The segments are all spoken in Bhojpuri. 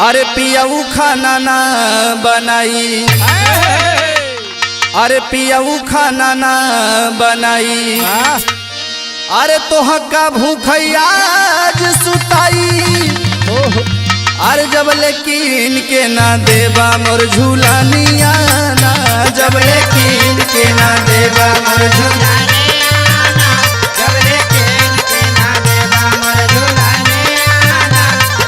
अरे पियाऊ खाना ना बनाई, अरे पियाऊ खाना ना बनाई, अरे तोहका भूखैयाज सुताई। अरे जब लेकिन के ना देबा मोर झूलानिया ना, जब लेकिन के ना देबा मोर झूलानिया ना, जब लेकिन के ना देबा मोर झूलानिया ना,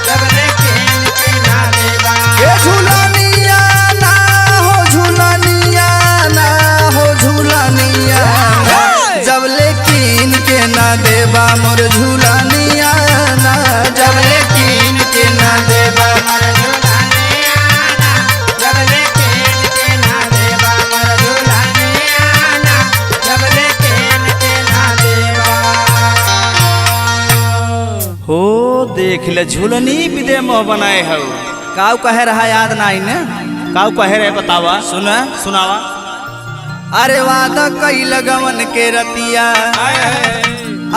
जब लेकिन के ना देबा ए झूलानिया ना हो, झूलानिया ना हो, झूलानिया ना, जब लेकिन के ना देबा मोर झूलानिया ना, जब लेकिन के ना देबा मोर झूलानिया ना, जब लेकिन के ना देबा मोर झूलानिया ना, जब लेकिन के ना देबा। हो देख ले झूलनी विदे मोह बनाए हो। काऊ कहे रहा याद नहीं ने, काऊ कहे रहे बतावा, सुना सुनावा। अरे वादा कई लगवन के रतिया,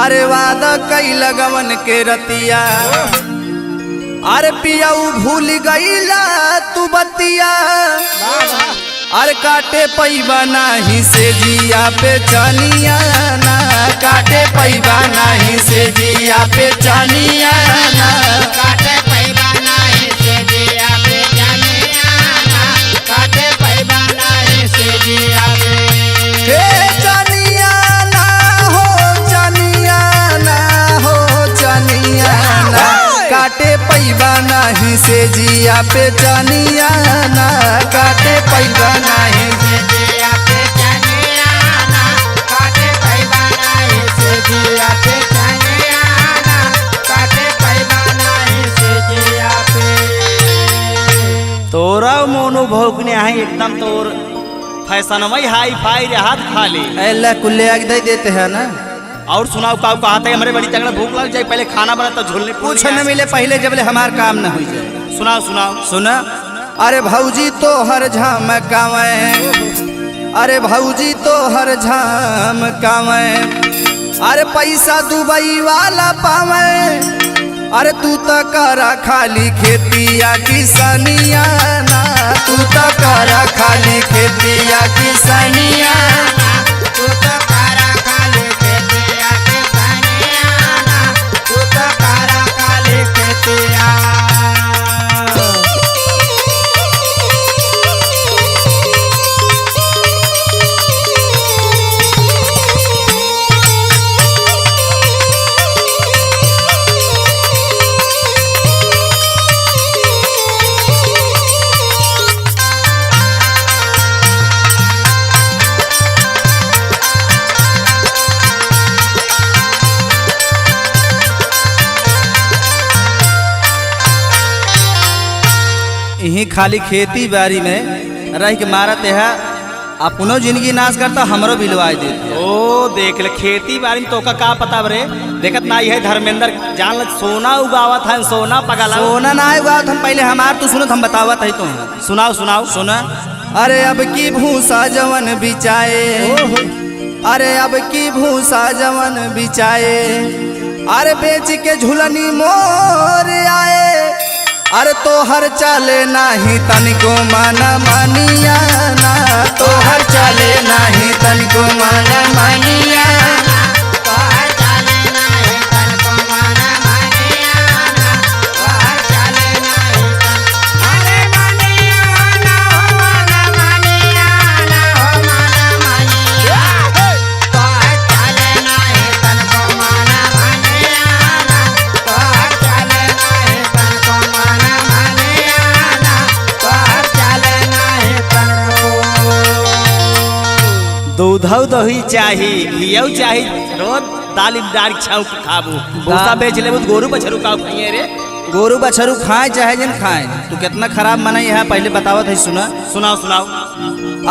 अरे वादा कई लगवन के रतिया, अरे पियाऊ भूल गईला तू बतिया। अरे काटे पैबा नाही से जिया पे चानिया ना, काटे पैबा नाही से जिया पे चानिया ना, काटे पैबा नाही से जिया पे चानिया ना, काटे पैबा नाही से जिया पे चानिया ना हो, चानिया ना हो, चानिया ना, काटे पैबा नाही से जिया पे चानिया ना, काटे पैबा नाही से जिया पे चानिया ना, काटे पैबा नाही से जिया पे चानिया ना, काटे पैबा नाही से जिया पे। तोरा मोनो भौकने है एकदम तोर फैशन में हाई फाई रे हाथ खाली अल्लाह कुल्ले आग दे देते हैं ना। और सुनाओ काऊ कहते हैं हमारे बड़ी तगड़ा भूख लग जाए, पहले खाना बना तो झोलने कुछ न मिले पहले जब ले हमार काम न हो जाए। सुनाओ सुनाओ सुना। अरे भौजी तो हर झमकावे, अरे भौजी तो हर झमकावे, अरे पैसा दुबई वाला पावे। अरे तू तो करा खाली खेतिया किसानिया ना, तू तो करा खाली खेतिया किसानिया ना, तू तो करा खाली खेतिया किसानिया ना, तू तो करा खाली खेतिया। यही खाली खेती बाड़ी में रह के मारत है, अपनो जिंदगी नाश करता हमरो बिलवाई देते। ओ देख ले खेती बाड़ी में तो का पता बरे, देखत ना है धर्मेंद्र जान ल सोना उगावत है, सोना पगला सोना ना उगावत हम पहले हमार तो सुनत हम बतावत है तो सुनाओ सुनाओ सुना। अरे अब की भूसा जवन बिचाए, अरे अब की भूसा जवन बिचाए, अरे बेच के झुलनी मोर आए। अरे तो हर चले नाही तनिको माना मानिया ना, तो हर चले नाही तनिको माना मानिया ना, तो हर चले नाही तनिको माना मानिया ना, तो हर चले नाही माने मानिया ना, हो माना मानिया ना, हो माना मानिया, तो हर चले नाही तनिको माना मानिया ना, तो हर चले नाही तनिको माना दूध दही चाही घियो चाही, रोज दाल डाल छाऊ के खाबू, भूसा बेच लेबू तो गोरू बछरू का खाइए रे। गोरू बछरू खाए चाहे जन खाए, तू कितना खराब मनाई है पहले बतावत है। सुना सुनाओ सुनाओ।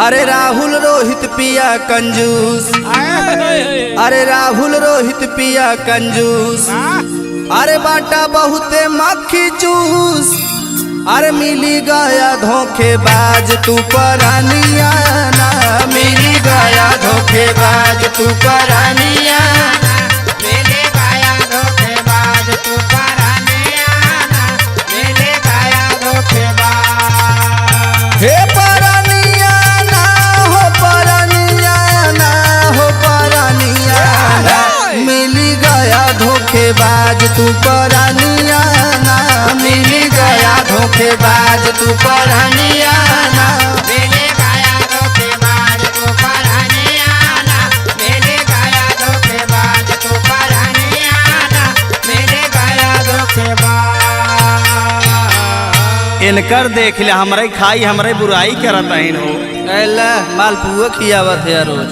अरे राहुल रोहित पिया कंजूस, अरे राहुल रोहित पिया कंजूस, अरे बाटा बहुते मक्खी चूस। अरे मिली गया धोखेबाज तू परानिया ना, मिली गया धोखेबाज तू परानिया ना, मिली गया धोखेबाज तू परानिया ना, मिली गया धोखे तू परानिया ना मिल गया धोखेबाज तू परानिया ना मेले गया धोखेबाज तू परानिया ना मेले गया धोखेबाज तू परानिया ना मेले गया धोखेबाज। इनकर देख ले हमरे खाई हमरे बुराई करत हइन हो। मालपुआ खियावत है रोज।